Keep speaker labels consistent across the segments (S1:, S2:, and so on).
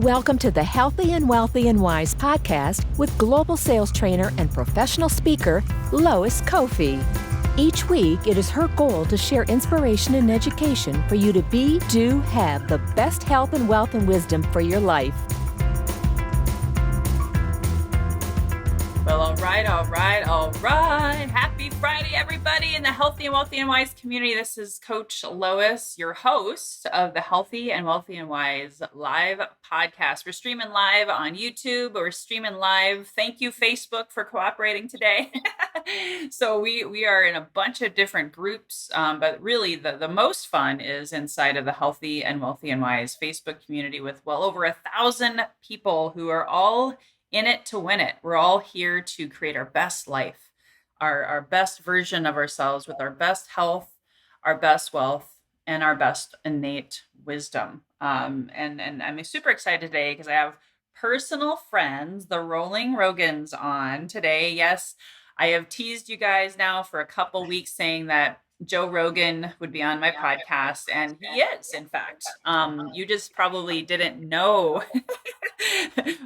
S1: Welcome to the Healthy and Wealthy and Wise podcast with global sales trainer and professional speaker, Lois Kofi. Each week, it is her goal to share inspiration and education for you to be, do, have the best health and wealth and wisdom for your life.
S2: Well, all right. Happy Friday, everybody in the Healthy and Wealthy and Wise community. This is Coach Lois, your host of the Healthy and Wealthy and Wise live podcast. We're streaming live on YouTube. We're streaming live. Thank you, Facebook, for cooperating today. So we are in a bunch of different groups, but really the most fun is inside of the Healthy and Wealthy and Wise Facebook community with well over 1,000 people who are all in it to win it. We're all here to create our best life, our best version of ourselves with our best health, our best wealth, and our best innate wisdom. And I'm super excited today because I have personal friends, the Rogans, on today. Yes, I have teased you guys now for a couple weeks saying that Joe Rogan would be on my podcast, and he is, in fact. You just probably didn't know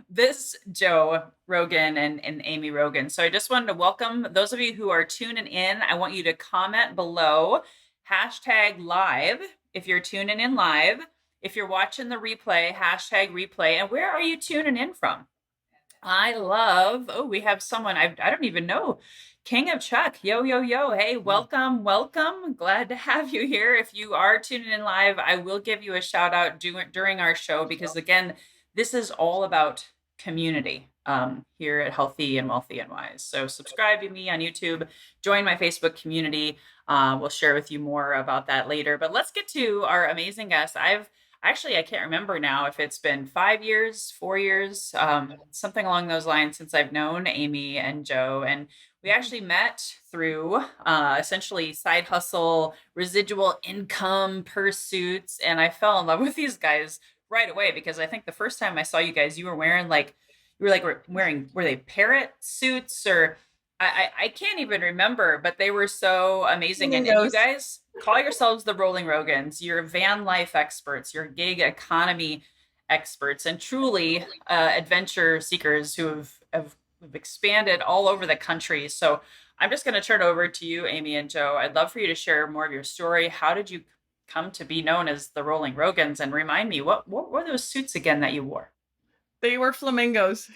S2: this Joe Rogan and Amy Rogan. So I just wanted to welcome those of you who are tuning in. I want you to comment below, #live, if you're tuning in live. If you're watching the replay, #replay. And where are you tuning in from? We have someone, I don't even know. King of Chuck, yo. Hey, welcome. Glad to have you here. If you are tuning in live, I will give you a shout out during our show, because again, this is all about community here at Healthy and Wealthy and Wise. So subscribe to me on YouTube, join my Facebook community. We'll share with you more about that later, but let's get to our amazing guests. I can't remember now if it's been 5 years, 4 years, something along those lines since I've known Amy and Joe. And we actually met through essentially side hustle, residual income pursuits. And I fell in love with these guys right away, because I think the first time I saw you guys, you were wearing were they parrot suits, or I can't even remember, but they were so amazing. And you guys call yourselves the Rolling Rogans. You're van life experts, you're gig economy experts, and truly adventure seekers who have expanded all over the country. So I'm just going to turn it over to you, Amy and Joe. I'd love for you to share more of your story. How did you come to be known as the Rolling Rogans? And remind me, what were those suits again that you wore?
S3: They were flamingos.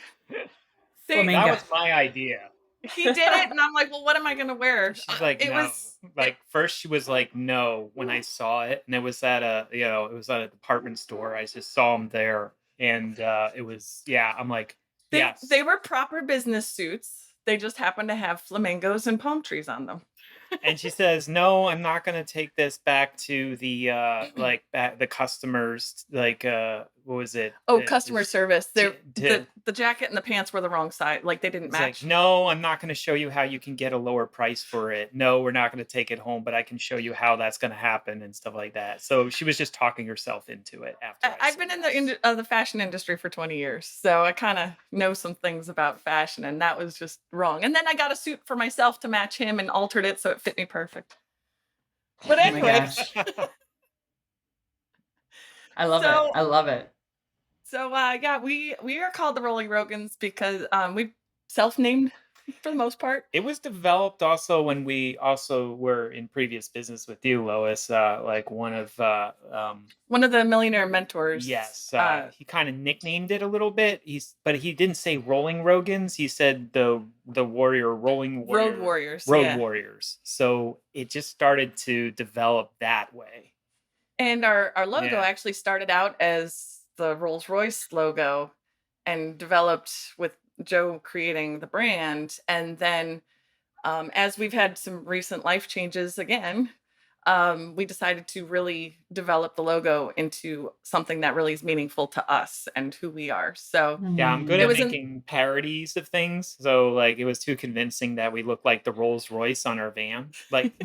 S4: That was my idea.
S3: He did it, and I'm like, well, what am I going to wear?
S4: She's like, first she was like, no, when I saw it, and it was at a department store. I just saw them there, and I'm like, yes.
S3: They were proper business suits. They just happened to have flamingos and palm trees on them.
S4: And she says, no, I'm not going to take this back to the the customers. What was it?
S3: Customer service. The jacket and the pants were the wrong size. Like, they didn't match.
S4: Like, no, I'm not going to show you how you can get a lower price for it. No, we're not going to take it home, but I can show you how that's going to happen and stuff like that. So she was just talking herself into it. After
S3: I've been in the fashion industry for 20 years, so I kind of know some things about fashion, and that was just wrong. And then I got a suit for myself to match him and altered it so it fit me perfect. But anyway,
S2: I love it.
S3: So we are called the Rolling Rogans because we self-named for the most part.
S4: It was developed also when we also were in previous business with you, Lois. One of
S3: the millionaire mentors.
S4: Yes, he kind of nicknamed it a little bit. But he didn't say Rolling Rogans. He said the Rolling Warrior,
S3: Road Warriors.
S4: Warriors. So it just started to develop that way.
S3: And our logo actually started out as the Rolls-Royce logo and developed with Joe creating the brand. And then as we've had some recent life changes again, we decided to really develop the logo into something that really is meaningful to us and who we are. So
S4: yeah, I'm good at making parodies of things. So it was too convincing that we look like the Rolls Royce on our van.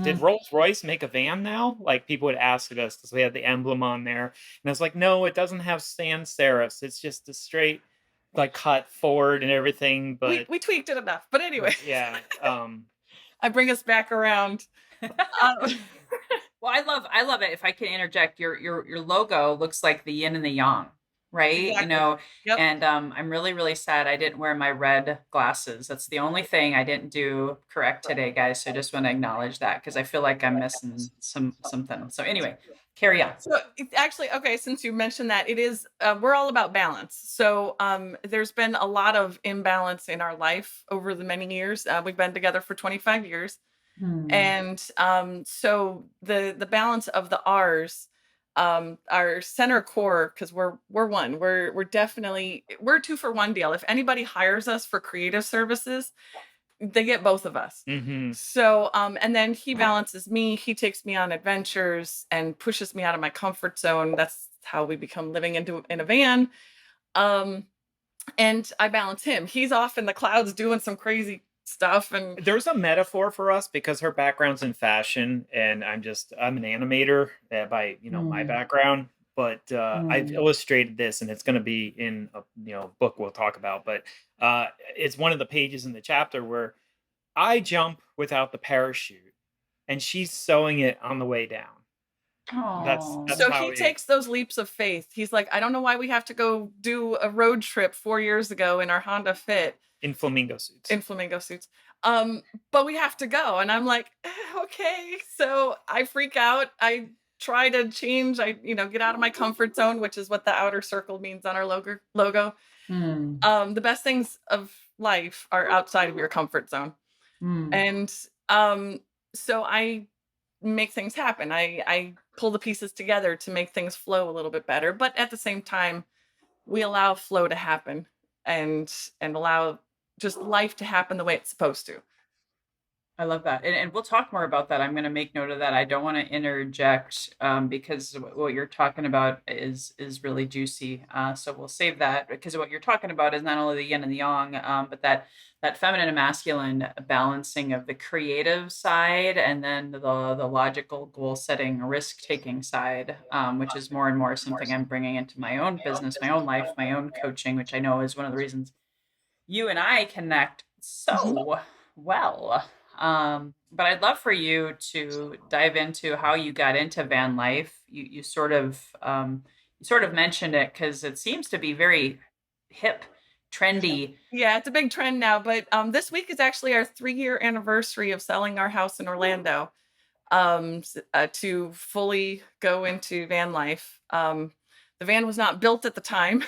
S4: Did Rolls Royce make a van now? People would ask us because we had the emblem on there. And I was like, no, it doesn't have sans serifs. It's just a straight cut forward and everything. But
S3: we tweaked it enough. But anyway.
S4: Yeah.
S3: I bring us back around.
S2: Well, I love it. If I can interject, your logo looks like the yin and the yang, right?
S3: Exactly. Yep.
S2: And I'm really, really sad I didn't wear my red glasses. That's the only thing I didn't do correct today, guys. So I just want to acknowledge that because I feel like I'm missing something. So anyway, carry on.
S3: So it's actually, okay, since you mentioned that, it is, we're all about balance. So there's been a lot of imbalance in our life over the many years. We've been together for 25 years. And so the balance of the R's, our center core, because we're one, we're definitely, we're 2-for-1 deal. If anybody hires us for creative services, they get both of us.
S4: Mm-hmm.
S3: So and then he balances me, he takes me on adventures and pushes me out of my comfort zone. That's how we become living in a van. And I balance him. He's off in the clouds doing some crazy stuff. And
S4: There's a metaphor for us because her background's in fashion, and I'm an animator by my background. But I've illustrated this, and it's going to be in a book we'll talk about. But it's one of the pages in the chapter where I jump without the parachute, and she's sewing it on the way down. That's
S3: so
S4: how
S3: he takes those leaps of faith. He's like, I don't know why we have to go do a road trip 4 years ago in our Honda Fit.
S4: in flamingo suits.
S3: But we have to go. And I'm like, okay. So I freak out. I try to change. I, get out of my comfort zone, which is what the outer circle means on our logo. The best things of life are outside of your comfort zone. And so I make things happen. I pull the pieces together to make things flow a little bit better. But at the same time, we allow flow to happen and allow just life to happen the way it's supposed to.
S2: I love that. And we'll talk more about that. I'm going to make note of that. I don't want to interject because what you're talking about is really juicy. So we'll save that because what you're talking about is not only the yin and the yang, but that feminine and masculine balancing of the creative side and then the logical goal setting, risk taking side, which is more and more something I'm bringing into my own business, my own life, my own coaching, which I know is one of the reasons you and I connect so well. But I'd love for you to dive into how you got into van life. You sort of mentioned it because it seems to be very hip, trendy.
S3: Yeah, it's a big trend now. But this week is actually our 3-year anniversary of selling our house in Orlando to fully go into van life. The van was not built at the time.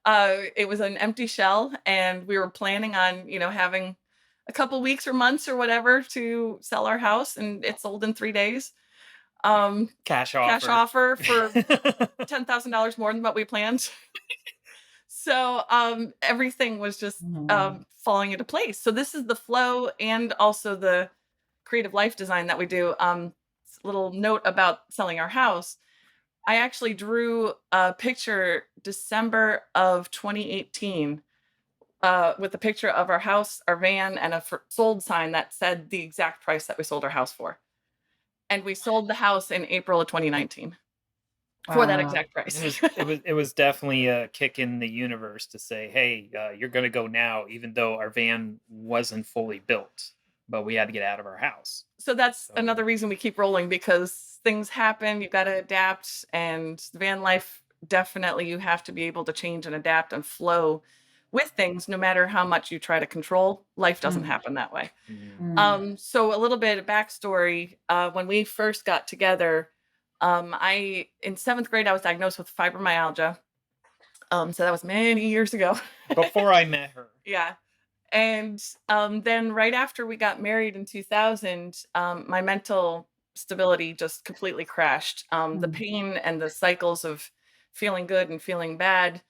S3: It was an empty shell, and we were planning on, having a couple weeks or months or whatever to sell our house, and it sold in 3 days.
S4: Cash
S3: offer for $10,000 more than what we planned. So everything was just falling into place. So this is the flow and also the creative life design that we do. Little note about selling our house. I actually drew a picture December of 2018 with a picture of our house, our van, and a sold sign that said the exact price that we sold our house for. And we sold the house in April of 2019 for that exact price.
S4: It was definitely a kick in the universe to say, hey, you're going to go now, even though our van wasn't fully built, but we had to get out of our house.
S3: So that's another reason we keep rolling, because things happen. You've got to adapt, and the van life, definitely you have to be able to change and adapt and flow with things, no matter how much you try to control. Life doesn't happen that way. So a little bit of backstory. When we first got together, in 7th grade, I was diagnosed with fibromyalgia. So that was many years ago.
S4: Before I met her.
S3: Yeah. And then right after we got married in 2000, my mental stability just completely crashed. The pain and the cycles of feeling good and feeling bad,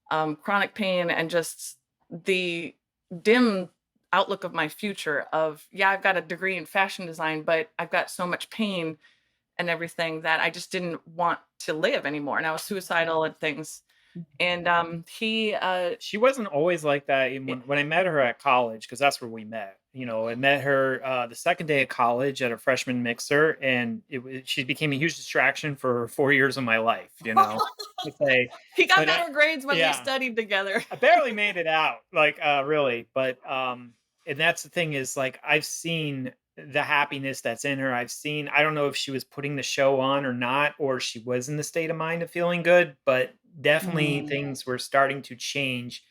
S3: chronic pain, and just the dim outlook of my future of, I've got a degree in fashion design, but I've got so much pain and everything that I just didn't want to live anymore. And I was suicidal and things. And
S4: she wasn't always like that. When I met her at college, because that's where we met. I met her the second day of college at a freshman mixer, and she became a huge distraction for 4 years of my life. He got
S3: better grades when we studied together.
S4: I barely made it out, really. But and that's the thing is, I've seen the happiness that's in her. I don't know if she was putting the show on or not, or she was in the state of mind of feeling good, but definitely
S2: Mm.
S4: things were starting to change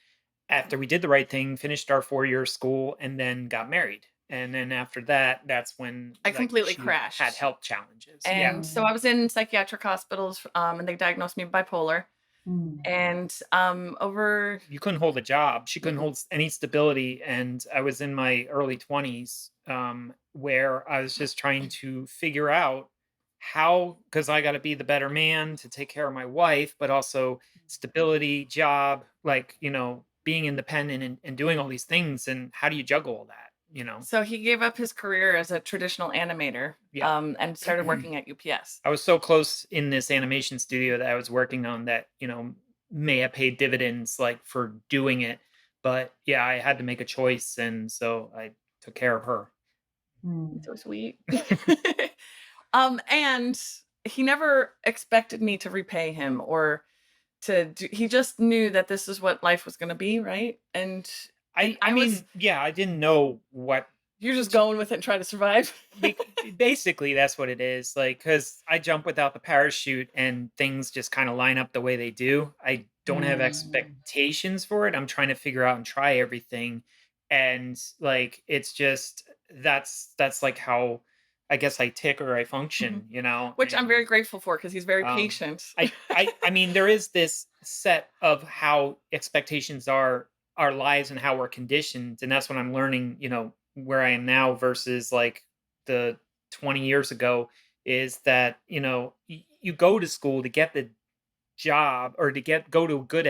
S4: after we did the right thing, finished our 4-year school, and then got married. And then after that, that's when
S3: I
S4: like
S3: completely
S4: she had
S3: crashed.
S4: health challenges. Yeah.
S3: And so
S2: Mm.
S3: I was in psychiatric hospitals, and they diagnosed me bipolar.
S2: Mm.
S3: And over
S4: You couldn't hold a job. She couldn't
S3: mm-mm.
S4: hold any stability. And I was in my early 20s, where I was just trying to figure out how, because I got to be the better man to take care of my wife, but also stability, job, like, being independent and doing all these things. And how do you juggle all that?
S3: So he gave up his career as a traditional animator,
S4: Yeah.
S3: and started working at UPS.
S4: I was so close in this animation studio that I was working on that, may have paid dividends like for doing it. But yeah, I had to make a choice. And so I took care of her.
S2: Mm.
S3: So sweet. And he never expected me to repay him or to do, he just knew that this is what life was going to be, right? And
S4: I
S3: I was
S4: mean, yeah, I didn't know what.
S3: you're just going with it and trying to survive.
S4: Basically, that's what it is. Like, because I jump without the parachute and things just kind of line up the way they do. I don't have
S2: Mm.
S4: expectations for it. I'm trying to figure out and try everything. And like, it's just, that's like how I guess I tick or I
S3: Mhm.
S4: function.
S3: Which I'm very
S4: And
S3: grateful for because he's very
S4: um,
S3: patient.
S4: I mean, there is this set of how expectations are our lives and how we're conditioned, and that's what I'm learning. Where I am now versus like the 20 years ago is that you go to school to get the job or to go to a good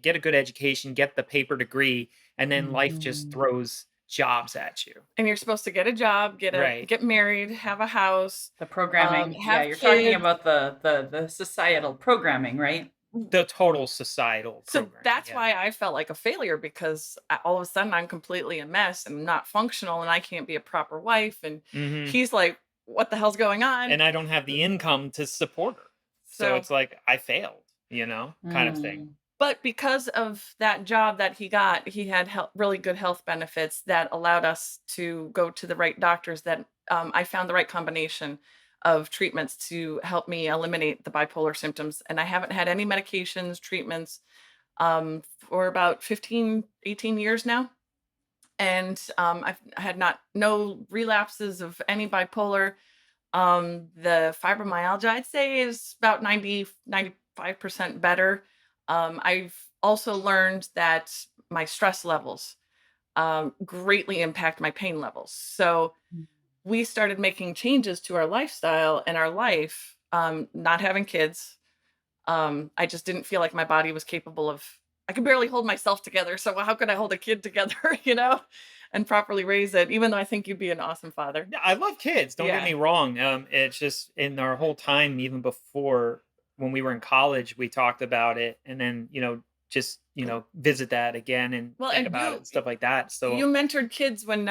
S4: get a good education, get the paper degree, and then life just
S2: Mhm.
S4: throws jobs at you.
S3: And you're supposed to get a job,
S4: Right.
S3: get married, have a house,
S2: The programming. Yeah,
S3: have
S2: you're talking
S3: kids.
S2: about the societal programming, right?
S4: The total societal
S3: So
S4: programming.
S3: that's
S4: Yeah.
S3: why I felt like a failure because all of a sudden I'm completely a mess and not functional and I can't be a proper wife. And
S4: Hmm.
S3: he's like, what the hell's going on?
S4: And I don't have the income to support her. So
S3: So,
S4: it's like I failed, kind of thing.
S2: Mm.
S3: but because of that job that he got, he had really good health benefits that allowed us to go to the right doctors that I found the right combination of treatments to help me eliminate the bipolar symptoms. And I haven't had any medications, treatments for about 15, 18 years now. And I've had no relapses of any bipolar. The fibromyalgia, I'd say, is about 95% better. I've also learned that my stress levels greatly impact my pain levels. So we started making changes to our lifestyle and our life, not having kids. I just didn't feel like my body was capable of, I could barely hold myself together. So how could I hold a kid together, and properly raise it, even though I think you'd be an awesome father.
S4: Yeah, I love kids. Don't get
S3: Yeah.
S4: me wrong. It's just in our whole time, even before when we were in college, we talked about it, and then just visit that again and
S3: Well,
S4: think
S3: and
S4: about it and stuff like that.
S3: you
S4: So,
S3: mentored kids when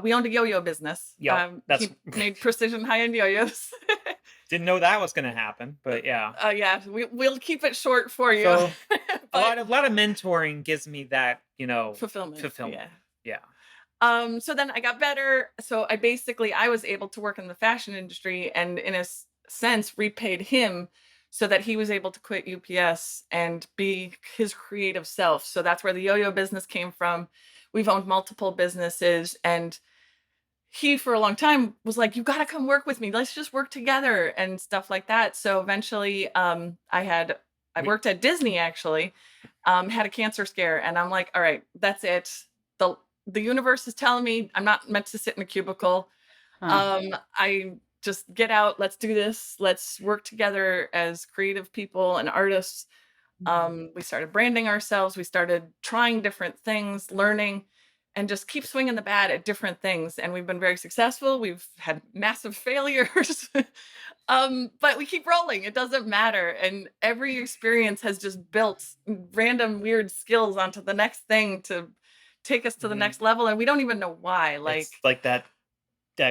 S3: we owned a yo-yo business.
S4: yep, that's
S3: He made precision high-end yo-yos.
S4: didn't know that was going to happen, but yeah.
S3: Yeah, we'll keep it short for you.
S4: So a
S3: But
S4: lot of mentoring gives me that
S3: fulfillment,
S4: fulfillment.
S3: yeah.
S4: Yeah.
S3: So then I got better. So I was able to work in the fashion industry and in a sense repaid him so that he was able to quit UPS and be his creative self. So that's where the yo-yo business came from. We've owned multiple businesses, and he for a long time was like, you got to come work with me. Let's just work together and stuff like that. So eventually I
S4: We,
S3: worked at Disney actually, had a cancer scare, and I'm like, all right, that's it. The universe is telling me I'm not meant to sit in a cubicle.
S2: Huh.
S3: I just get out. Let's do this. Let's work together as creative people and artists. We started branding ourselves. We started trying different things, learning, and just keep swinging the bat at different things. And we've been very successful. We've had massive failures, but we keep rolling. It doesn't matter. And every experience has just built random weird skills onto the next thing to take us to the
S4: Mhm.
S3: next level. And we don't even know why. Like,
S4: It's like that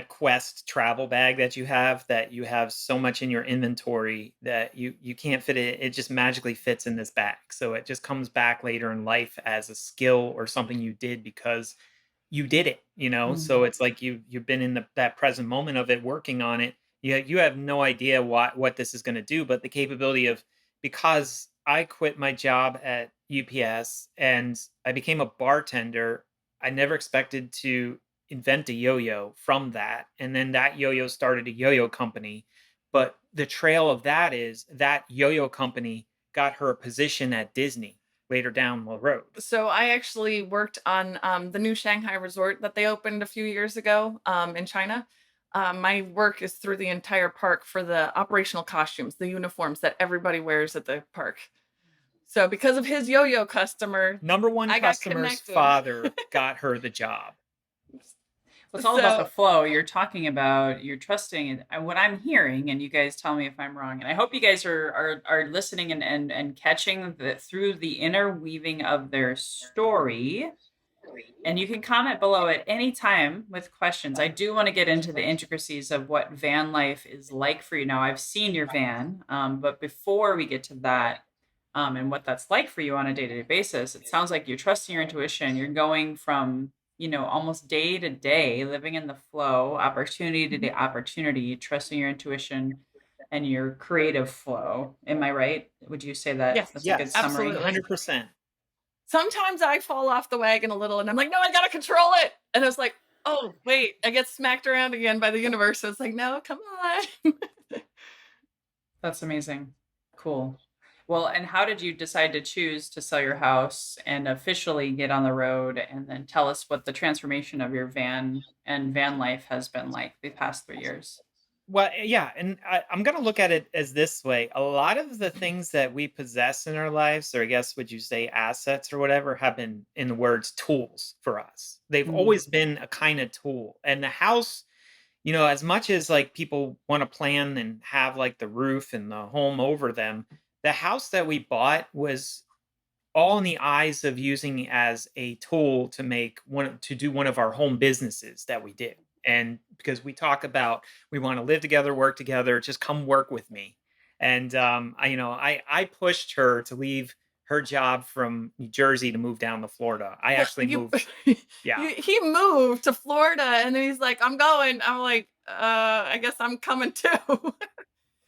S4: Quest travel bag that you have so much in your inventory that you can't fit it. It just magically fits in this bag. So it just comes back later in life as a skill or something you did because you did it. So
S2: Mm.
S4: it's like you've been in that present moment of it, working on it. You have no idea what this is going to do, but the capability of, because I quit my job at UPS and I became a bartender. I never expected to invent a yo-yo from that. And then that yo-yo started a yo-yo company. But the trail of that is that yo-yo company got her a position at Disney later down the road.
S3: So I actually worked on the new Shanghai resort that they opened a few years ago in China. My work is through the entire park for the operational costumes, the uniforms that everybody wears at the park. So because of his yo-yo customer,
S4: Number one
S3: I got
S4: customer's
S3: connected.
S4: father got her the job.
S2: Well, it's all about the
S3: So
S2: flow. You're talking about, you're trusting, and what I'm hearing, and you guys tell me if I'm wrong. And I hope you guys are listening and catching through the interweaving of their story. And you can comment below at any time with questions. I do want to get into the intricacies of what van life is like for you now. I've seen your van, but before we get to that, and what that's like for you on a day-to-day basis, it sounds like you're trusting your intuition. You're going from, almost day to day, living in the flow, opportunity to opportunity, trusting your intuition and your creative flow. Am I right? Would you say that
S3: yes,
S2: that's a good summary?
S3: absolutely.
S4: 100%.
S3: Sometimes I fall off the wagon a little and I'm like, no, I gotta control it. And I was like, oh, wait, I get smacked around again by the universe. So it's like, no, come on.
S2: That's amazing. Cool. Well, and how did you decide to choose to sell your house and officially get on the road? And then tell us what the transformation of your van and van life has been like the past 3 years.
S4: Well, yeah, and I'm going to look at it as this way. A lot of the things that we possess in our lives, or I guess would you say assets or whatever, have been, in the words, tools for us. They've
S2: Mm.
S4: always been a kind of tool. And the house, as much as like people want to plan and have like the roof and the home over them, the house that we bought was all in the eyes of using as a tool to do one of our home businesses that we did. And because we talk about we want to live together, work together, just come work with me. And I pushed her to leave her job from New Jersey to move down to Florida. I
S3: Well,
S4: actually moved. Yeah.
S3: he moved to Florida and then he's like, I'm going. I'm like, I guess I'm coming too.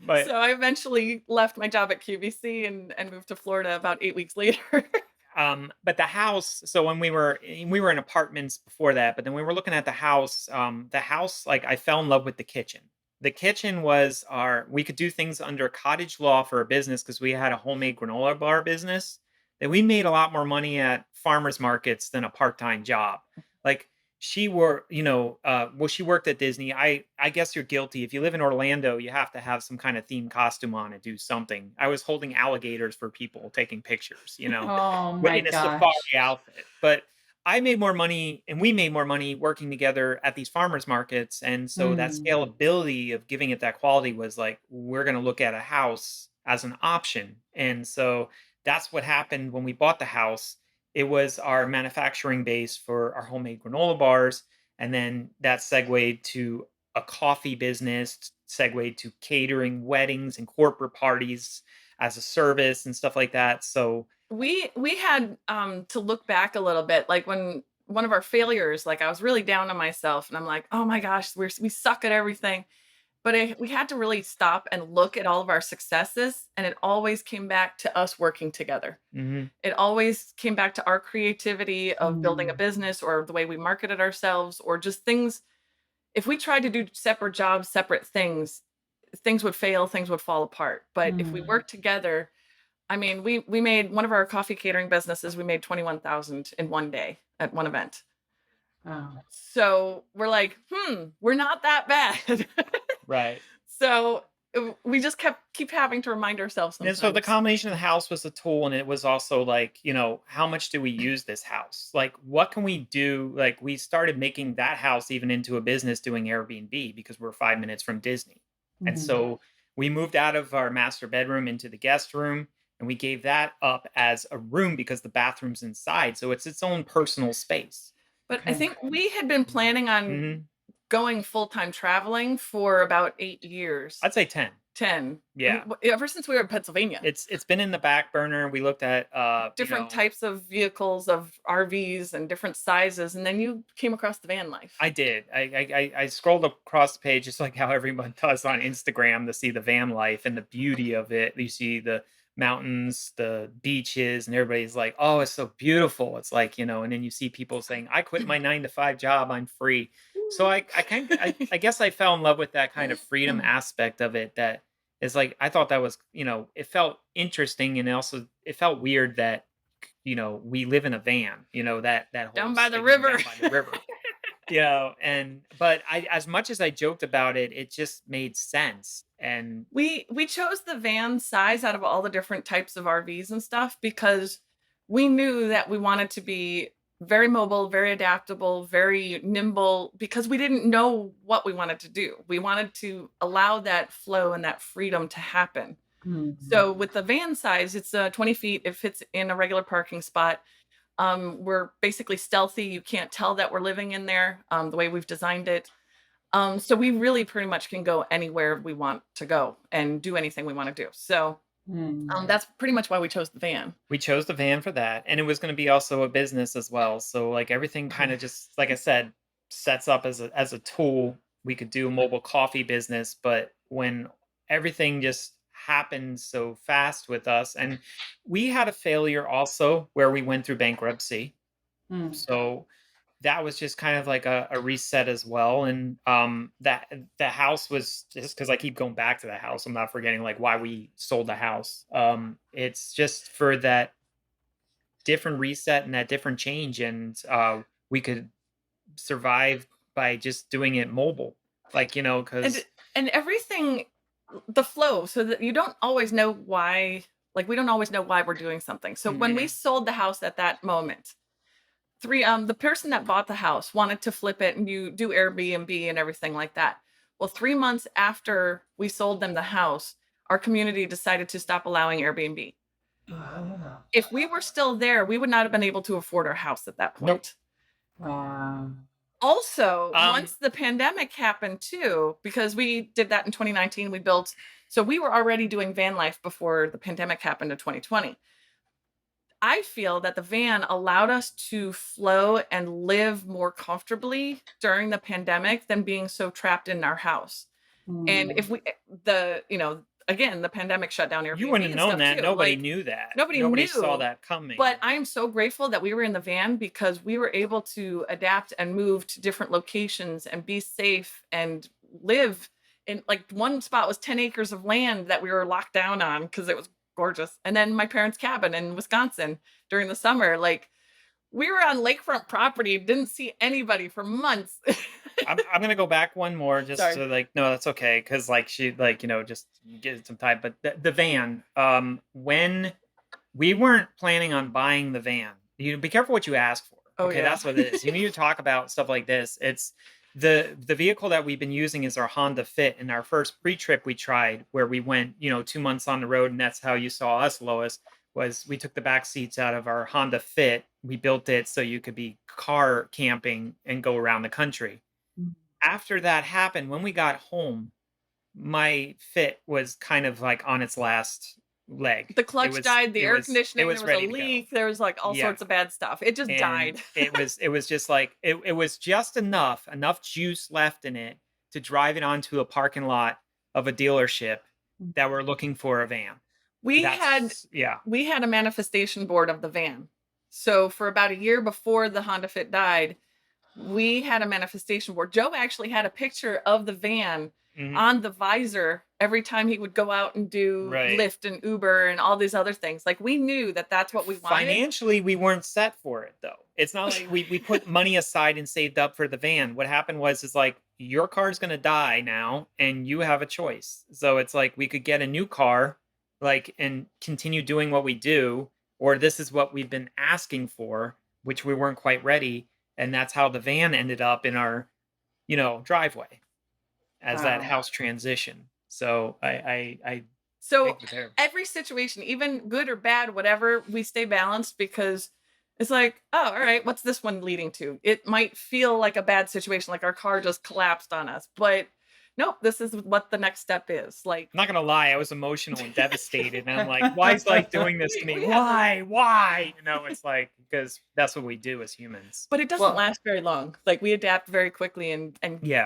S4: But
S3: So I eventually left my job at QVC and moved to Florida about 8 weeks later.
S4: but the house, so when we were in apartments before that, but then we were looking at the house, like I fell in love with the kitchen. The kitchen was we could do things under cottage law for a business because we had a homemade granola bar business that we made a lot more money at farmers markets than a part-time job. Like she worked at Disney. I guess you're guilty. If you live in Orlando, you have to have some kind of themed costume on and do something. I was holding alligators for people taking pictures,
S2: Oh my
S4: in a safari
S2: gosh.
S4: outfit. But I made more money and we made more money working together at these farmers markets. And so that
S2: Mm.
S4: scalability of giving it that quality was like, we're going to look at a house as an option. And so that's what happened when we bought the house. It was our manufacturing base for our homemade granola bars. And then that segued to a coffee business, segued to catering weddings and corporate parties as a service and stuff like that. So
S3: We had to look back a little bit, like when one of our failures, like I was really down on myself and I'm like, oh my gosh, we suck at everything. But we had to really stop and look at all of our successes. And it always came back to us working together.
S4: mhm.
S3: It always came back to our creativity of building a
S2: Mm.
S3: business or the way we marketed ourselves or just things. If we tried to do separate jobs, separate things would fail, things would fall apart. But if we
S2: Mm.
S3: worked together, I mean, we made one of our coffee catering businesses, we made 21,000 in one day at one event.
S2: Oh.
S3: So we're like, we're not that bad.
S4: Right.
S3: So we just keep having to remind ourselves
S4: And so the
S3: sometimes.
S4: combination of the house was a tool, and it was also like, how much do we use this house? Like, what can we do? Like, we started making that house even into a business doing Airbnb because we're 5 minutes from Disney. And
S2: Mhm.
S4: so we moved out of our master bedroom into the guest room, and we gave that up as a room because the bathroom's inside. So it's its own personal space.
S3: But I
S2: Okay.
S3: think we had been planning on
S4: hmm
S3: going full-time traveling for about 8 years.
S4: I'd say 10.
S3: 10.
S4: Yeah.
S3: Ever since we were in Pennsylvania.
S4: It's been in the back burner. We looked at,
S3: Different types of vehicles, of RVs and different sizes. And then you came across the van life.
S4: I did. I scrolled across the page just like how everyone does on Instagram to see the van life and the beauty of it. You see the mountains, the beaches, and everybody's like, oh, it's so beautiful. It's like, and then you see people saying, I quit my 9 to 5 job, I'm free. So I guess I fell in love with that kind of freedom aspect of it. That is like, I thought that was, it felt interesting, and also it felt weird that, we live in a van, that whole
S3: Down by the
S4: stigma,
S3: river.
S4: down by the river. But as much as I joked about it, it just made sense. And
S3: We chose the van size out of all the different types of RVs and stuff because we knew that we wanted to be very mobile, very adaptable, very nimble, because we didn't know what we wanted to do. We wanted to allow that flow and that freedom to happen. So with the van size, it's 20 feet. It fits in a regular parking spot. We're basically stealthy. You can't tell that we're living in there, the way we've designed it. So we really pretty much can go anywhere we want to go and do anything we want to do. So that's pretty much why we chose the van.
S4: we chose the van for that. And it was going to be also a business as well. So like everything kind of just, like I said, sets up as a tool. We could do a mobile coffee business, but when everything just happened so fast with us, and we had a failure also where we went through bankruptcy. So that was just kind of like a reset as well. And that the house was, just because I keep going back to the house, I'm not forgetting like why we sold the house. It's just for that different reset and that different change, and we could survive by just doing it mobile, like because
S3: And everything, the flow, so that you don't always know why, like we don't always know why we're doing something. So when we sold the house at that moment, the person that bought the house wanted to flip it, and you do Airbnb and everything like that. Well, 3 months after we sold them the house, our community decided to stop allowing Airbnb. If we were still there, we would not have been able to afford our house at that point.
S2: Wow.
S3: Also, once the pandemic happened too, because we did that in 2019, so we were already doing van life before the pandemic happened in 2020. I feel that the van allowed us to flow and live more comfortably during the pandemic than being so trapped in our house. And if again, the pandemic shut down Airbnb.
S4: you wouldn't have
S3: and
S4: known
S3: stuff
S4: that.
S3: too.
S4: Nobody
S3: Like,
S4: knew that.
S3: nobody
S4: saw
S3: knew.
S4: that coming.
S3: But I am so grateful that we were in the van because we were able to adapt and move to different locations and be safe and live in, like, one spot was 10 acres of land that we were locked down on because it was gorgeous. And then my parents' cabin in Wisconsin during the summer, like we were on lakefront property, didn't see anybody for months.
S4: I'm gonna go back one more just
S3: Sorry.
S4: to like, no, that's okay, because like she like just get some time. But the van, when we weren't planning on buying the van, be careful what you ask for.
S3: Oh,
S4: Okay,
S3: yeah.
S4: that's what it is. You need to talk about stuff like this. It's the vehicle that we've been using is our Honda Fit. And our first pre-trip we tried, where we went 2 months on the road, and that's how you saw us, Lois. Was we took the back seats out of our Honda Fit. We built it so you could be car camping and go around the country. After that happened, when we got home, my Fit was kind of like on its last leg.
S3: The clutch died, the air conditioning, there was a
S4: ready to go.
S3: leak, there was like all sorts of bad stuff. It just
S4: And
S3: died.
S4: it was just like it was just enough juice left in it to drive it onto a parking lot of a dealership that were looking for a van.
S3: We had a manifestation board of the van. So for about a year before the Honda Fit died, we had a manifestation board. Joe actually had a picture of the van on the visor every time he would go out and do Lyft and Uber and all these other things. Like, we knew that that's what we wanted.
S4: Financially, we weren't set for it, though. It's not like we put money aside and saved up for the van. What happened is like, your car's going to die now and you have a choice. So it's like, we could get a new car, like, and continue doing what we do, or this is what we've been asking for, which we weren't quite ready. And that's how the van ended up in our, driveway as that house transition. So
S3: So every situation, even good or bad, whatever, we stay balanced, because it's like, oh, all right, what's this one leading to? It might feel like a bad situation, like our car just collapsed on us, but nope, this is what the next step is. Like,
S4: I'm not gonna lie, I was emotional and devastated, and I'm like, why is life doing this to me? Why? It's like, because that's what we do as humans.
S3: But it doesn't last very long. Like, we adapt very quickly and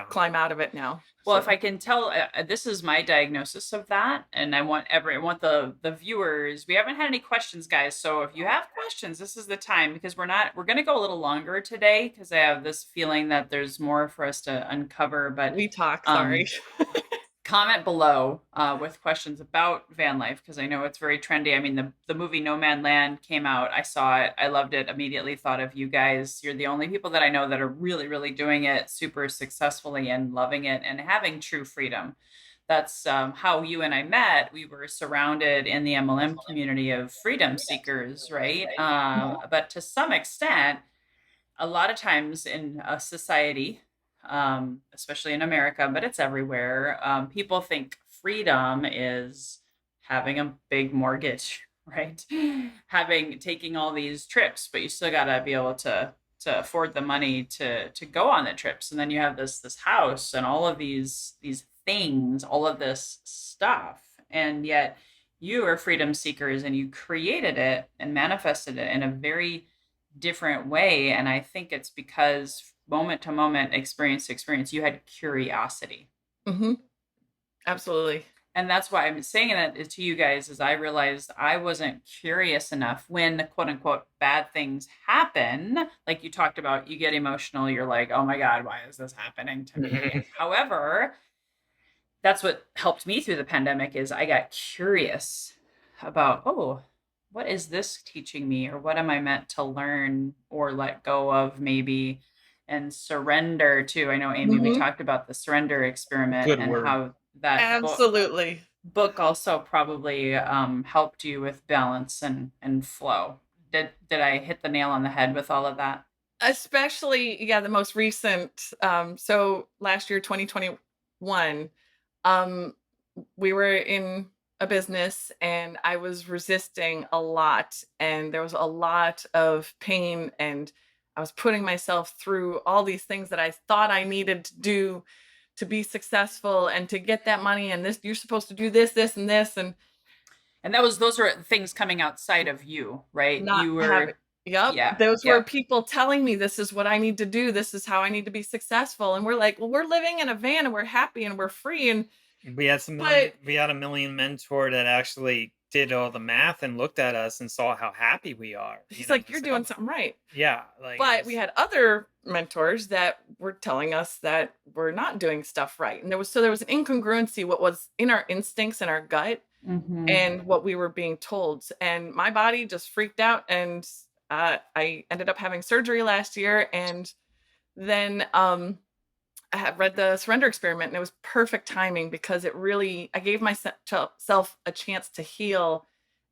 S3: climb out of it now.
S2: Well, if
S3: So
S2: I can tell, this is my diagnosis of that, and I want the viewers. We haven't had any questions, guys. So if you have questions, this is the time, because we're going to go a little longer today because I have this feeling that there's more for us to uncover. But
S3: we talk,
S2: um,
S3: sorry.
S2: comment below with questions about van life, because I know it's very trendy. I mean, the movie No Man Land came out. I saw it. I loved it. Immediately thought of you guys. You're the only people that I know that are really, really doing it super successfully and loving it and having true freedom. That's how you and I met. We were surrounded in the MLM community of freedom seekers, right? But to some extent, a lot of times in a society, especially in America, but it's everywhere, people think freedom is having a big mortgage, right? Taking all these trips, but you still got to be able to afford the money to go on the trips. And then you have this house and all of these things, all of this stuff. And yet you are freedom seekers and you created it and manifested it in a very different way. And I think it's because moment to moment, experience to experience, you had curiosity.
S3: Mm-hmm. Absolutely.
S2: And that's why I'm saying that to you guys, is I realized I wasn't curious enough when quote unquote bad things happen. Like you talked about, you get emotional. You're like, oh my God, why is this happening to me? However, that's what helped me through the pandemic is I got curious about, oh, what is this teaching me, or what am I meant to learn or let go of maybe and surrender to? I know, Amy, we
S3: Mm-hmm.
S2: talked about the surrender experiment
S4: Good
S2: and
S4: word.
S2: how that
S3: Absolutely.
S2: book also probably helped you with balance and flow. Did I hit the nail on the head with all of that?
S3: Especially, yeah, the most recent. So last year, 2021, um, we were in a business and I was resisting a lot, and there was a lot of pain, and I was putting myself through all these things that I thought I needed to do to be successful and to get that money. And this, you're supposed to do this, this, and this, and
S2: And those are things coming outside of you, right?
S3: not
S2: You
S3: having.
S2: were,
S3: Yep,
S2: yeah,
S3: those were
S2: yeah.
S3: people telling me this is what I need to do. This is how I need to be successful. And we're like, well, we're living in a van and we're happy and we're free. And but
S4: We had a million mentor that actually did all the math and looked at us and saw how happy we are.
S3: he's like, you're
S4: It's like,
S3: doing
S4: oh,
S3: something right.
S4: yeah, like
S3: But we had other mentors that were telling us that we're not doing stuff right. And there was an incongruency what was in our instincts and our gut
S2: Mm-hmm.
S3: and what we were being told. And my body just freaked out, and I ended up having surgery last year. And then I had read the surrender experiment, and it was perfect timing because I gave myself a chance to heal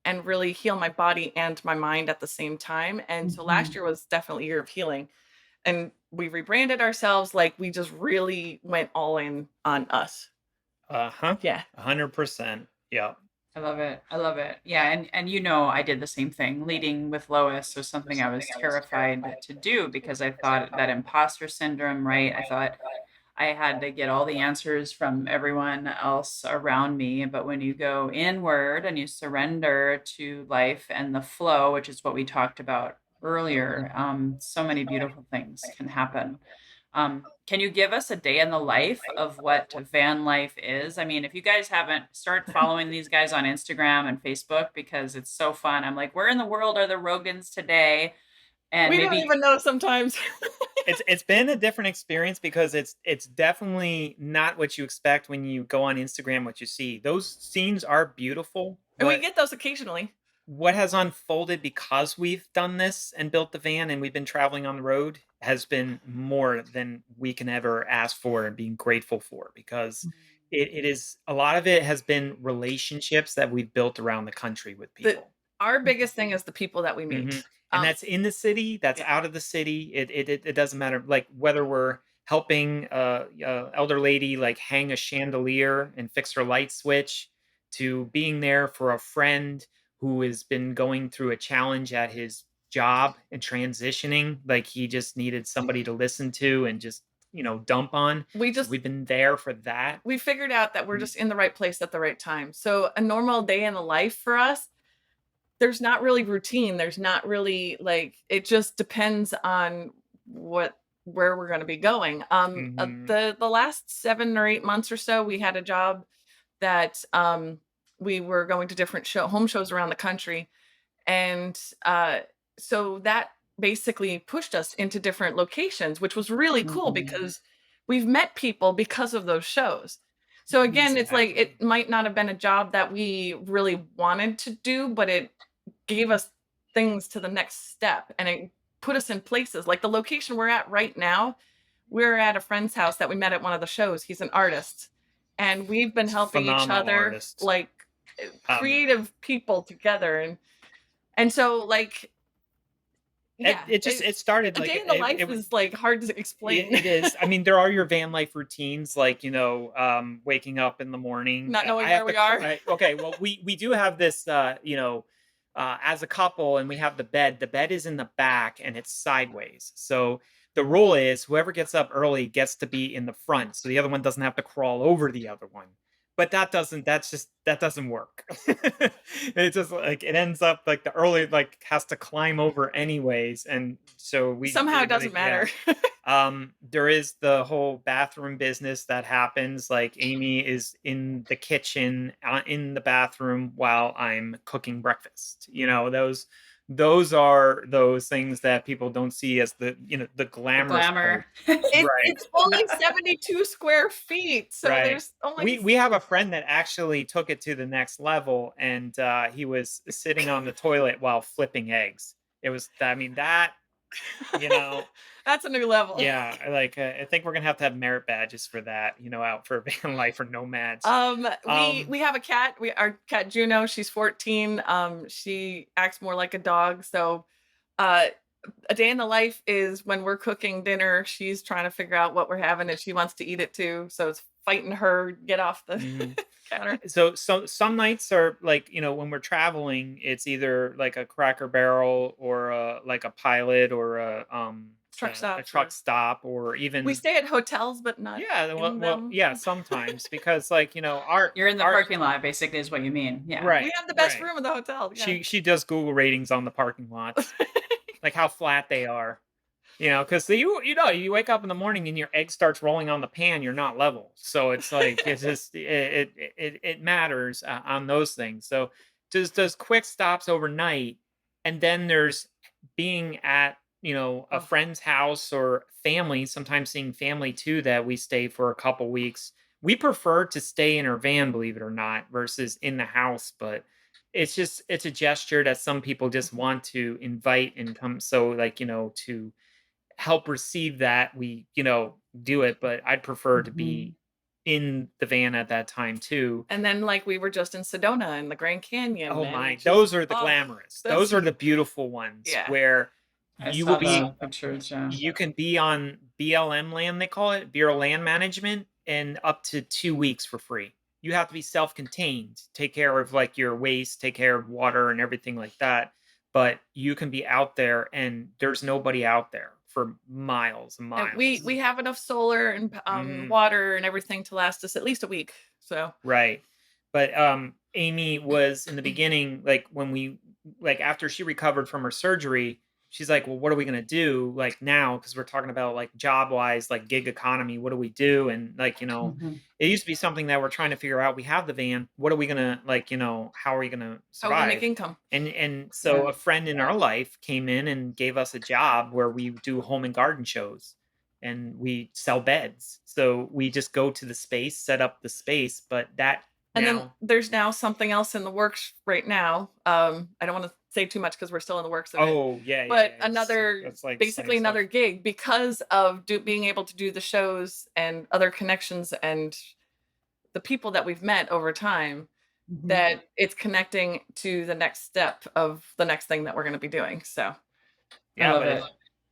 S3: and really heal my body and my mind at the same time. And so
S2: Mm-hmm.
S3: last year was definitely a year of healing. And we rebranded ourselves, like we just really went all in on us.
S4: uh-huh,
S3: Yeah.
S4: 100%. Yeah.
S2: I love it. I love it. Yeah, and you know, I did the same thing. Leading with Lois was something I was terrified to do because I thought that imposter syndrome, right? I thought I had to get all the answers from everyone else around me. But when you go inward and you surrender to life and the flow, which is what we talked about earlier, so many beautiful things can happen. Can you give us a day in the life of what van life is? I mean, if you guys haven't, start following these guys on Instagram and Facebook because it's so fun. I'm like, where in the world are the Rogans today? And
S3: We don't
S2: maybe
S3: even know sometimes.
S4: It's been a different experience because it's definitely not what you expect when you go on Instagram, what you see. Those scenes are beautiful,
S3: And we
S4: but
S3: get those occasionally.
S4: what has unfolded because we've done this and built the van and we've been traveling on the road has been more than we can ever ask for and being grateful for, because it is a lot of it has been relationships that we've built around the country with people.
S3: Our biggest thing is the people that we
S4: Mhm.
S3: meet.
S4: And that's in the city, that's
S3: Yeah.
S4: out of the city. It doesn't matter, like, whether we're helping a elder lady, like, hang a chandelier and fix her light switch, to being there for a friend who has been going through a challenge at his job and transitioning, like, he just needed somebody to listen to and just, dump on.
S3: We
S4: So
S3: just
S4: we've been there for that.
S3: we figured out that we're
S4: Mm.
S3: just in the right place at the right time. So a normal day in the life for us, there's not really routine. There's not really, like, it just depends on what where we're going to be going. The last 7 or 8 months or so, we had a job that we were going to different home shows around the country, and so that basically pushed us into different locations, which was really cool because we've met people because of those shows. So again, it's like it might not have been a job that we really wanted to do, but it gave us things to the next step, and it put us in places like the location we're at right now. We're at a friend's house that we met at one of the shows. He's an artist, and we've been helping each
S4: Phenomenal
S3: other,
S4: artist.
S3: like creative people together. And so like, yeah,
S4: it started
S3: a
S4: like
S3: day in the life is like hard to explain.
S4: It is. I mean, there are your van life routines, like, you know, waking up in the morning,
S3: Not knowing where we are.
S4: Okay, well, we do have this, you know, as a couple, and we have the bed. The bed is in the back and it's sideways. So the rule is whoever gets up early gets to be in the front, so the other one doesn't have to crawl over the other one. But that doesn't work. It just like it ends up like the early like has to climb over anyways, and so
S3: Somehow it doesn't matter.
S4: There is the whole bathroom business that happens. Like Amy is in the kitchen, in the bathroom while I'm cooking breakfast. You know, those are those things that people don't see as the, you know, the glamorous
S2: glamour.
S3: It's only 72 square feet, so there's only
S4: we have a friend that actually took it to the next level, and he was sitting on the toilet while flipping eggs. It was, I mean, that, you know,
S3: that's a new level.
S4: Yeah, like I think we're gonna have to have merit badges for that, you know, out for van life or nomads.
S3: We have a cat. Our cat Juno, she's 14. She acts more like a dog. So a day in the life is when we're cooking dinner, she's trying to figure out what we're having and she wants to eat it too. So it's fighting her get off the counter.
S4: So some nights are like, you know, when we're traveling, it's either like a Cracker Barrel or like a Pilot or a truck stop, or even
S3: we stay at hotels, but not.
S4: Well, yeah, sometimes because like, you know,
S2: you're in the parking lot basically is what you mean. Yeah,
S4: right.
S3: We have the best room in the hotel.
S4: Yeah. She does Google ratings on the parking lots, like how flat they are. You know, because you wake up in the morning and your egg starts rolling on the pan, you're not level. So it's like it's just it matters on those things. So just those quick stops overnight, and then there's being at, you know, a friend's house or family. Sometimes seeing family too that we stay for a couple weeks. We prefer to stay in our van, believe it or not, versus in the house, but it's a gesture that some people just want to invite and come. So like, you know, to help receive that, we, you know, do it, but I'd prefer to be in the van at that time too.
S3: And then like we were just in Sedona in the Grand Canyon.
S4: Oh my, those are the glamorous. Those are the beautiful ones where you will be
S2: pictures,
S4: you can be on BLM land, they call it, Bureau Land Management, and up to 2 weeks for free. You have to be self-contained, take care of like your waste, take care of water and everything like that. But you can be out there and there's nobody out there for miles and miles.
S3: And we have enough solar and water and everything to last us at least a week. So
S4: right. But Amy was in the beginning, like when we like after she recovered from her surgery, she's like, well, what are we gonna do like now? Because we're talking about like job wise, like gig economy. What do we do? And like, you know, it used to be something that we're trying to figure out. We have the van. What are we gonna like? You know, how are we gonna survive?
S3: How are we gonna make income?
S4: And so a friend in our life came in and gave us a job where we do home and garden shows, and we sell beds. So we just go to the space, set up the space, but that.
S3: And then there's now something else in the works right now. I don't want to say too much because we're still in the works of it.
S4: Oh, yeah.
S3: But basically another gig because of being able to do the shows and other connections and the people that we've met over time, that it's connecting to the next step of the next thing that we're going to be doing. So
S4: yeah, but if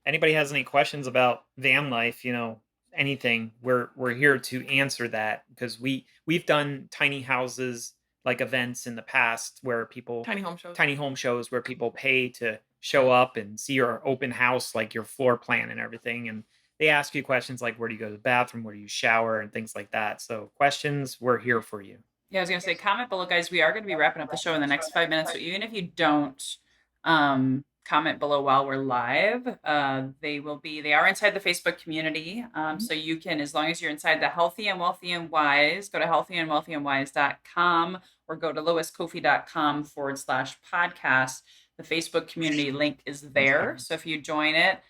S4: anybody has any questions about van life, you know, anything, we're here to answer that, because we've done tiny houses like events in the past where people tiny home shows where people pay to show up and see your open house, like your floor plan and everything, and they ask you questions like where do you go to the bathroom, where do you shower, and things like that. So questions, we're here for you.
S2: Yeah, I was gonna say comment below, guys. We are going to be wrapping up the show in the next 5 minutes, so even if you don't comment below while we're live. They are inside the Facebook community. So you can, as long as you're inside the Healthy and Wealthy and Wise, go to healthyandwealthyandwise.com or go to loiscoffey.com/podcast. The Facebook community link is there. So if you join it,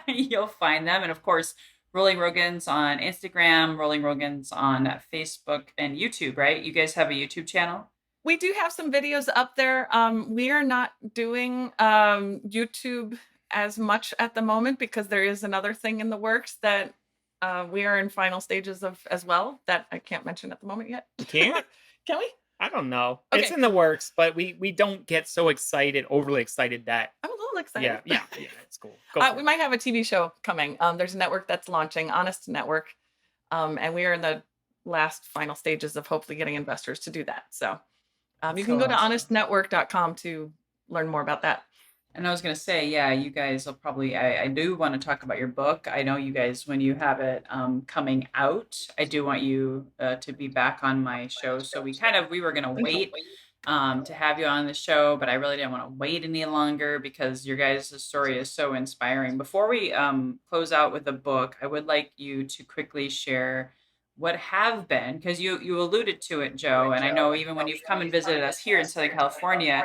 S2: you'll find them. And of course, Rolling Rogans on Instagram, Rolling Rogans on Facebook and YouTube, right? You guys have a YouTube channel?
S3: We do have some videos up there. We are not doing YouTube as much at the moment because there is another thing in the works that we are in final stages of as well that I can't mention at the moment yet.
S4: You can't?
S3: Can we?
S4: I don't know.
S3: Okay.
S4: It's in the works, but we don't get so overly excited that.
S3: I'm a little excited.
S4: Yeah, it's cool.
S3: We might have a TV show coming. There's a network that's launching, Honest Network, and we are in the last final stages of hopefully getting investors to do that. So you can go to honestnetwork.com to learn more about that.
S2: And I was going to say, yeah, you guys will probably, I do want to talk about your book. I know you guys, when you have it coming out, I do want you to be back on my show. So we were going to wait to have you on the show, but I really didn't want to wait any longer because your guys' story is so inspiring. Before we close out with the book, I would like you to quickly share what have been, because you alluded to it, Joe, and I know even when you've come and visited us here in Southern California,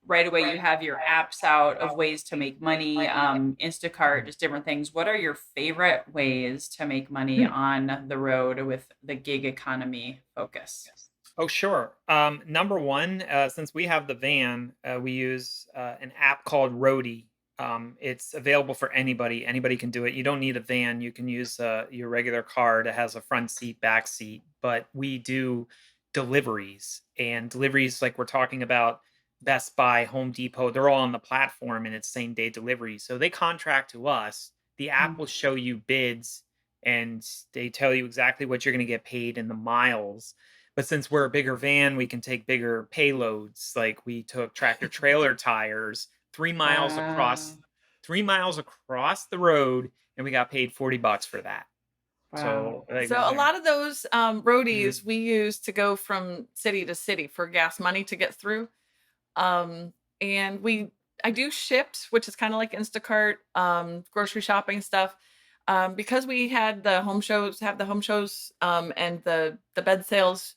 S2: right away you have your apps out of ways to make money, Instacart, just different things. What are your favorite ways to make money on the road with the gig economy focus?
S4: Oh, sure. Number one, since we have the van, we use an app called RV.They. It's available for anybody. Anybody can do it. You don't need a van. You can use your regular car that has a front seat, back seat. But we do deliveries, and deliveries like we're talking about Best Buy, Home Depot, they're all on the platform and it's same day delivery. So they contract to us. The app will show you bids and they tell you exactly what you're going to get paid in the miles. But since we're a bigger van, we can take bigger payloads. Like we took tractor trailer tires 3 miles across the road, and we got paid $40 for that.
S2: Wow.
S3: So a lot of those roadies we use to go from city to city for gas money to get through. And I do shipped, which is kind of like Instacart, grocery shopping stuff. Because we had the home shows, and the bed sales,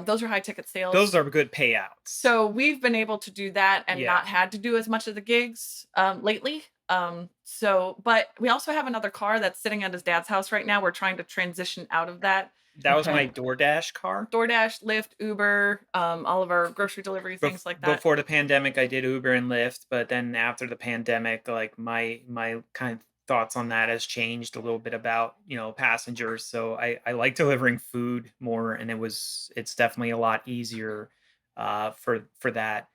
S3: those are high ticket sales.
S4: Those are good payouts.
S3: So we've been able to do that and not had to do as much of the gigs lately. But we also have another car that's sitting at his dad's house right now. We're trying to transition out of that.
S4: That was my DoorDash car.
S3: DoorDash, Lyft, Uber, all of our grocery delivery, things like that.
S4: Before the pandemic, I did Uber and Lyft, but then after the pandemic, like my kind of thoughts on that has changed a little bit about, passengers. So I like delivering food more, and it's definitely a lot easier for that.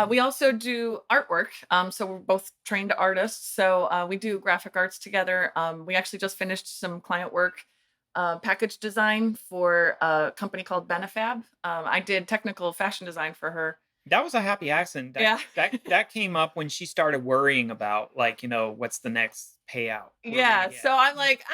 S3: We also do artwork. So we're both trained artists. So we do graphic arts together. We actually just finished some client work, package design for a company called Benefab. I did technical fashion design for her.
S4: That was a happy accident. That came up when she started worrying about what's the next payout.
S3: So I'm like,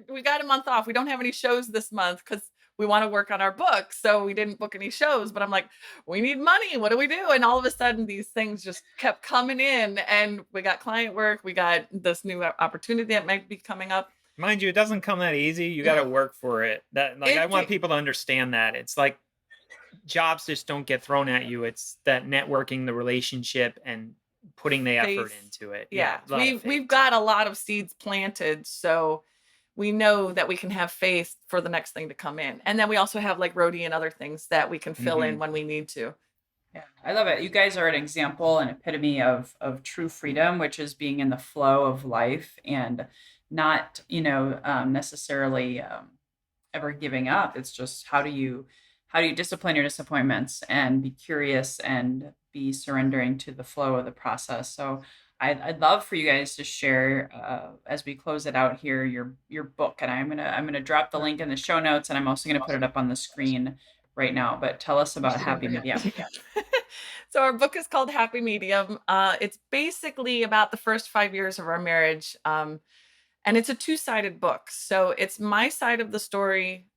S3: we got a month off. We don't have any shows this month because we want to work on our book. So we didn't book any shows, but I'm like, we need money. What do we do? And all of a sudden these things just kept coming in, and we got client work. We got this new opportunity that might be coming up.
S4: Mind you, it doesn't come that easy. You got to work for it. I want people to understand that. It's like jobs just don't get thrown at you. It's that networking, the relationship, and putting the effort into it.
S3: We've got a lot of seeds planted, so we know that we can have faith for the next thing to come in. And then we also have like roadie and other things that we can fill in when we need to.
S2: Yeah, I love it. You guys are an example, an epitome of true freedom, which is being in the flow of life and not, necessarily ever giving up. It's just how do you discipline your disappointments and be curious and be surrendering to the flow of the process. So I'd love for you guys to share as we close it out here your book, and I'm gonna drop the link in the show notes, and I'm also gonna put it up on the screen right now. But tell us about Happy Medium.
S3: So our book is called Happy Medium. It's basically about the first 5 years of our marriage, and it's a two-sided book. So it's my side of the story,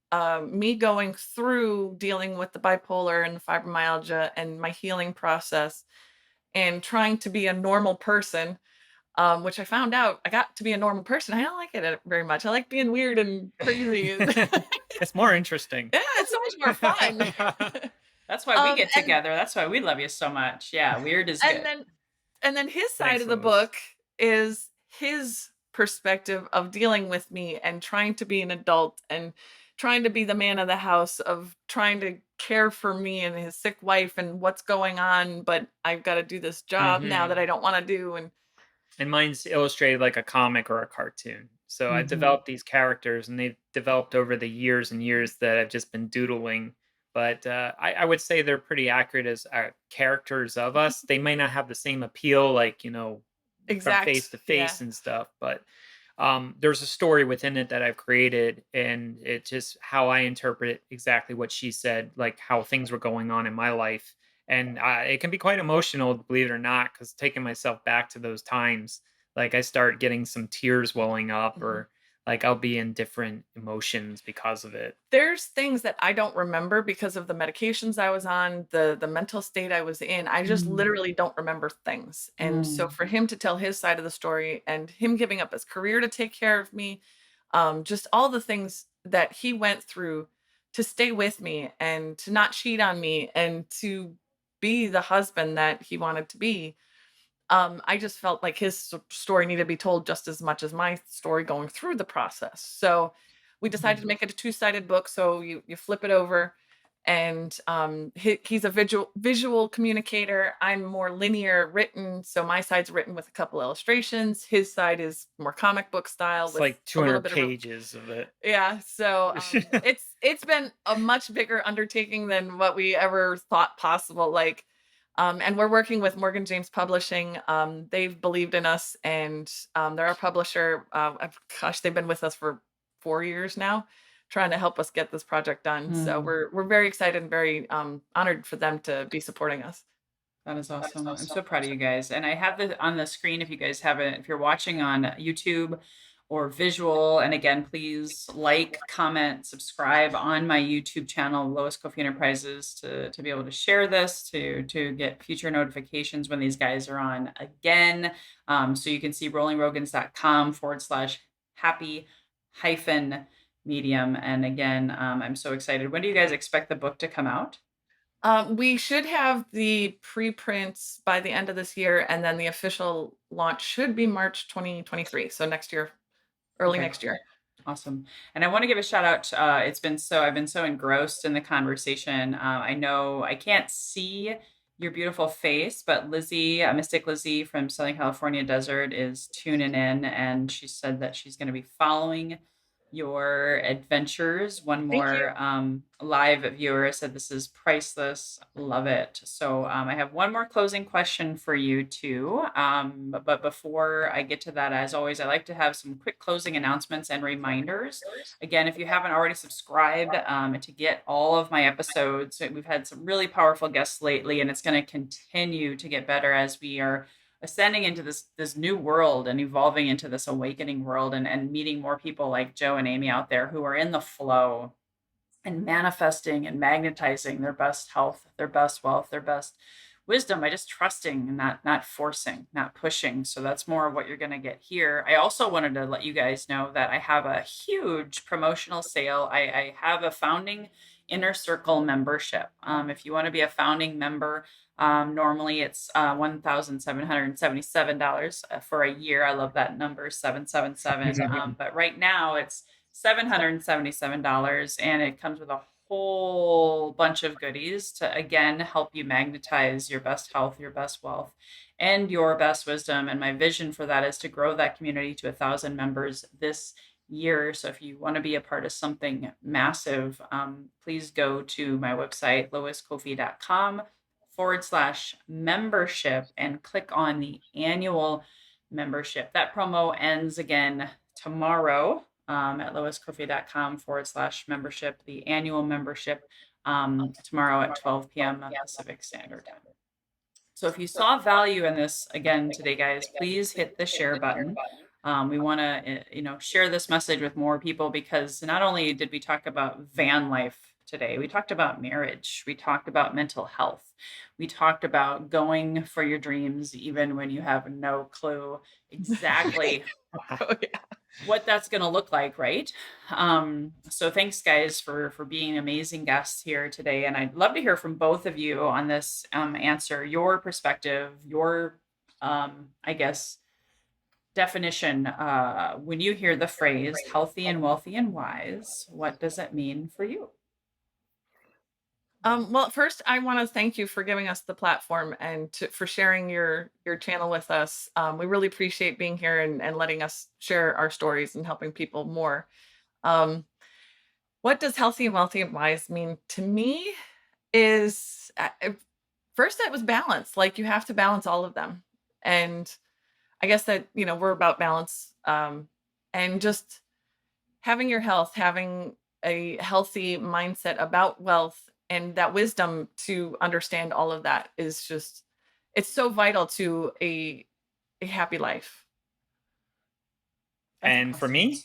S3: me going through dealing with the bipolar and the fibromyalgia and my healing process. and trying to be a normal person, which I found out I got to be a normal person. I don't like it very much. I like being weird and crazy.
S4: It's more interesting.
S3: Yeah, it's so much more fun.
S2: That's why we get
S3: And
S2: together. That's why we love you so much. Yeah, weird is
S3: and
S2: good.
S3: then his side
S4: Thanks,
S3: of the
S4: Lois.
S3: book is his perspective of dealing with me and trying to be an adult and trying to be the man of the house, of trying to care for me and his sick wife and what's going on, but I've got to do this job now that I don't want to do.
S4: And mine's illustrated like a comic or a cartoon. So I've developed these characters, and they've developed over the years and years that I've just been doodling. But I would say they're pretty accurate as characters of us. They may not have the same appeal, like, from face to
S3: Yeah.
S4: face and stuff, but there's a story within it that I've created, and it's just how I interpret exactly what she said, like how things were going on in my life. And it can be quite emotional, believe it or not, because taking myself back to those times, like I start getting some tears welling up,
S3: Mhm.
S4: or like I'll be in different emotions because of it.
S3: There's things that I don't remember because of the medications I was on, the mental state I was in. I just literally don't remember things. And so for him to tell his side of the story and him giving up his career to take care of me, just all the things that he went through to stay with me and to not cheat on me and to be the husband that he wanted to be. I just felt like his story needed to be told just as much as my story going through the process. So we decided to make it a two-sided book. So you flip it over, and he's a visual communicator. I'm more linear written, so my side's written with a couple illustrations. His side is more comic book style
S4: It's
S3: with
S4: like
S3: a little
S4: 200
S3: bit of
S4: pages of it.
S3: yeah. So it's been a much bigger undertaking than what we ever thought possible. Like, and we're working with Morgan James Publishing. They've believed in us, and they're our publisher. Gosh, they've been with us for 4 years now, trying to help us get this project done. So we're very excited and very honored for them to be supporting us.
S2: That is awesome. I'm so proud of you guys. And I have this on the screen if you guys haven't, if you're watching on YouTube or visual. And again, please like, comment, subscribe on my YouTube channel, Lois Kofi Enterprises, to be able to share this, to get future notifications when these guys are on again. So you can see rollingrogans.com/happy hyphen medium. And again, I'm so excited. When do you guys expect the book to come out?
S3: We should have the preprints by the end of this year, and then the official launch should be March 2023. So next year, early
S2: Okay.
S3: next year.
S2: Awesome. And I want to give a shout out. I've been so engrossed in the conversation. I know I can't see your beautiful face, but Lizzie, Mystic Lizzie from Southern California Desert, is tuning in, and she said that she's going to be following your adventures. One
S3: Thank you.
S2: more live viewer said this is priceless. Love it. So I have one more closing question for you too. But before I get to that, as always, I like to have some quick closing announcements and reminders. Again, if you haven't already subscribed to get all of my episodes, we've had some really powerful guests lately, and it's going to continue to get better as we are ascending into this new world and evolving into this awakening world, and meeting more people like Joe and Amy out there who are in the flow and manifesting and magnetizing their best health, their best wealth, their best wisdom by just trusting and not forcing, not pushing. So that's more of what you're going to get here. I also wanted to let you guys know that I have a huge promotional sale. I have a founding inner circle membership. If you want to be a founding member, normally it's $1,777 for a year. I love that number, 777. But right now it's $777, and it comes with a whole bunch of goodies to again help you magnetize your best health, your best wealth, and your best wisdom. And my vision for that is to grow that community to 1,000 members this year. So if you want to be a part of something massive, please go to my website, loiskofi.com/membership, and click on the annual membership. That promo ends again tomorrow at loiskofi.com/membership, the annual membership, tomorrow at 12 p.m. Pacific Standard Time. So if you saw value in this again today, guys, please hit the share button. We want to, share this message with more people, because not only did we talk about van life today. We talked about marriage. We talked about mental health. We talked about going for your dreams, even when you have no clue exactly
S3: Oh, yeah.
S2: what that's going to look like, right? So thanks, guys, for being amazing guests here today. And I'd love to hear from both of you on this answer, your perspective, your, I guess, definition. When you hear the phrase healthy and wealthy and wise, what does it mean for you?
S3: Well, first, I want to thank you for giving us the platform and for sharing your channel with us. We really appreciate being here and letting us share our stories and helping people more. Um, what does healthy and wealthy and wise mean to me is first, it was balance. Like, you have to balance all of them. And I guess that, we're about balance, and just having your health, having a healthy mindset about wealth and that wisdom to understand all of that is just, it's so vital to a happy life.
S2: That's
S4: And for
S2: awesome.
S4: me,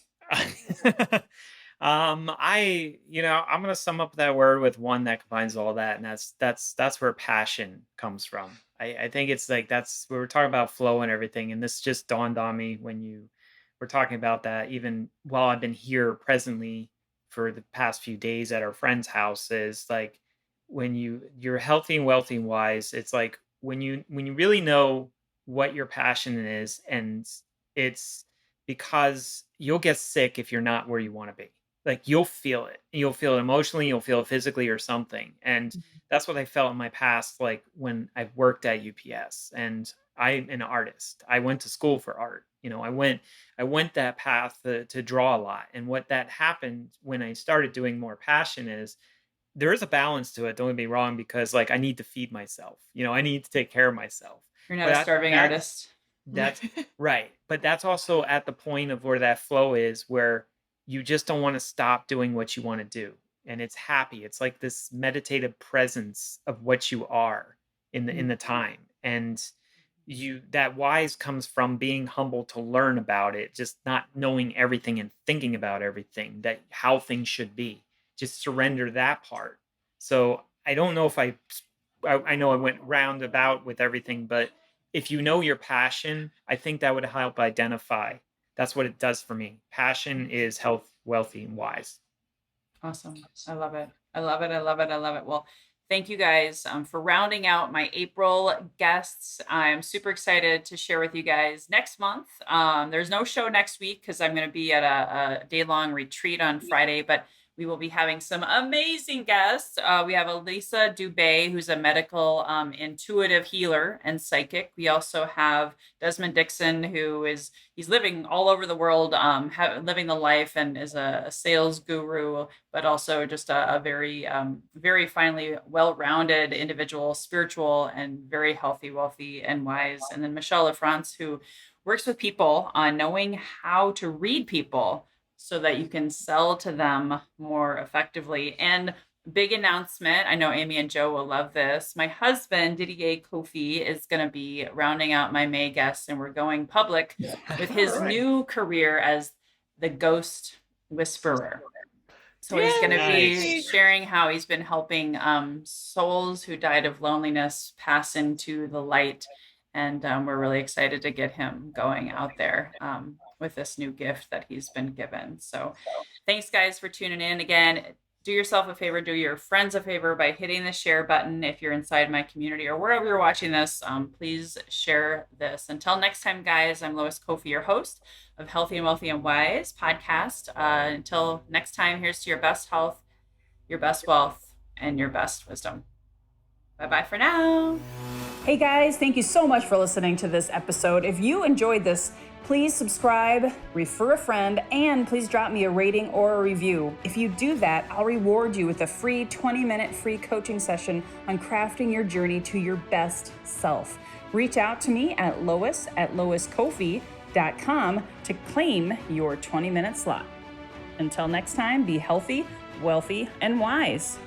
S4: I'm gonna sum up that word with one that combines all that, and that's where passion comes from. I think it's like that's we were talking about flow and everything, and this just dawned on me when you were talking about that. Even while I've been here presently for the past few days at our friend's house, is like when you're healthy and wealthy and wise. It's like when you really know what your passion is, and it's because you'll get sick if you're not where you want to be. Like you'll feel it. You'll feel it emotionally, you'll feel it physically or something. And that's what I felt in my past, like when I worked at UPS and I'm an artist. I went to school for art. I went that path to draw a lot. And what that happened when I started doing more passion is there is a balance to it. Don't get me wrong, because like I need to feed myself. I need to take care of myself.
S2: You're not
S4: But
S2: a starving artist.
S4: that's right. But that's also at the point of where that flow is, where you just don't want to stop doing what you want to do. And it's happy. It's like this meditative presence of what you are in the time. And that wise comes from being humble to learn about it, just not knowing everything and thinking about everything, that how things should be. Just surrender that part. So I don't know if I know I went roundabout with everything, but if you know your passion, I think that would help identify. That's what it does for me. Passion is health, wealthy, and wise.
S2: Awesome. I love it. I love it. I love it. I love it. Well, thank you guys for rounding out my April guests. I'm super excited to share with you guys next month. There's no show next week because I'm going to be at a day-long retreat on Friday, but we will be having some amazing guests. We have Elisa Dubé, who's a medical intuitive healer and psychic. We also have Desmond Dixon, he's living all over the world, living the life, and is a sales guru, but also just a very, very finely well-rounded individual, spiritual and very healthy, wealthy, and wise. And then Michelle LaFrance, who works with people on knowing how to read people so that you can sell to them more effectively. And big announcement, I know Amy and Joe will love this. My husband, Didier Kofi, is going to be rounding out my May guests, and we're going public with his new career as the ghost whisperer. So he's going to be sharing how he's been helping souls who died of loneliness pass into the light. And we're really excited to get him going out there with this new gift that he's been given. So thanks, guys, for tuning in. Again, do yourself a favor, do your friends a favor by hitting the share button. If you're inside my community or wherever you're watching this, please share this. Until next time, guys, I'm Lois Kofi, your host of Healthy and Wealthy and Wise podcast. Until next time, here's to your best health, your best wealth, and your best wisdom. Bye-bye for now.
S5: Hey guys, thank you so much for listening to this episode. If you enjoyed this, please subscribe, refer a friend, and please drop me a rating or a review. If you do that, I'll reward you with a free 20-minute free coaching session on crafting your journey to your best self. Reach out to me at lois@loiskofi.com to claim your 20-minute slot. Until next time, be healthy, wealthy, and wise.